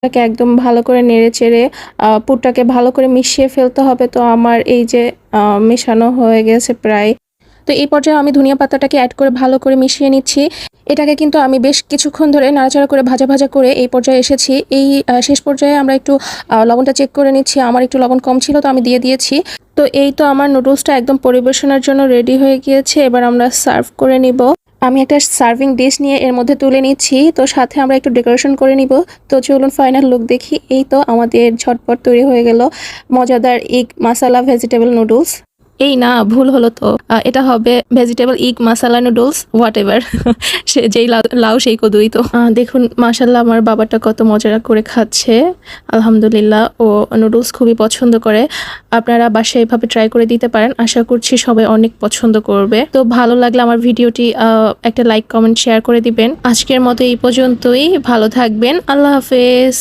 এটাকে একদম ভালো করে নেড়েচেড়ে পুরটাকে ভালো করে মিশিয়ে ফেলতে হবে। তো আমার এই যে মেশানো হয়ে গেছে প্রায়। তো এই পর্যায়ে আমি ধনিয়া পাতাটাকে অ্যাড করে ভালো করে মিশিয়ে নিচ্ছি। এটাকে কিন্তু আমি বেশ কিছুক্ষণ ধরে নাড়াচাড়া করে ভাজা করে এই পর্যায়ে এসেছি। এই শেষ পর্যায়ে আমরা একটু লবণটা চেক করে নিচ্ছি। আমার একটু লবণ কম ছিল, তো আমি দিয়ে দিয়েছি। তো এই তো আমার নুডলসটা একদম পরিবেশনের জন্য রেডি হয়ে গিয়েছে। এবার আমরা সার্ভ করে নিব। আমি একটা সার্ভিং ডিশ নিয়ে এর মধ্যে তুলে নিচ্ছি। তো সাথে আমরা একটু ডেকোরেশন করে নিব। তো চলুন ফাইনাল লুক দেখি। এই তো আমাদের ঝটপট তৈরি হয়ে গেল মজাদার এগ মাসালা ভেজিটেবল নুডলস। এই না, ভুল হলো তো। এটা হবে ভেজিটেবল ইগ মাসালা নুডলস, হোয়াট এভার। সে যেই লাউ সেই কদুই তো। দেখুন মাশাল্লাহ আমার বাবাটা কত মজা করে খাচ্ছে। আলহামদুলিল্লাহ, ও নুডলস খুবই পছন্দ করে। আপনারা বাসায় এভাবে ট্রাই করে দিতে পারেন। আশা করছি সবাই অনেক পছন্দ করবে। তো ভালো লাগলে আমার ভিডিওটি একটা লাইক কমেন্ট শেয়ার করে দিবেন। আজকের মতো এই পর্যন্তই। ভালো থাকবেন। আল্লাহ হাফেজ।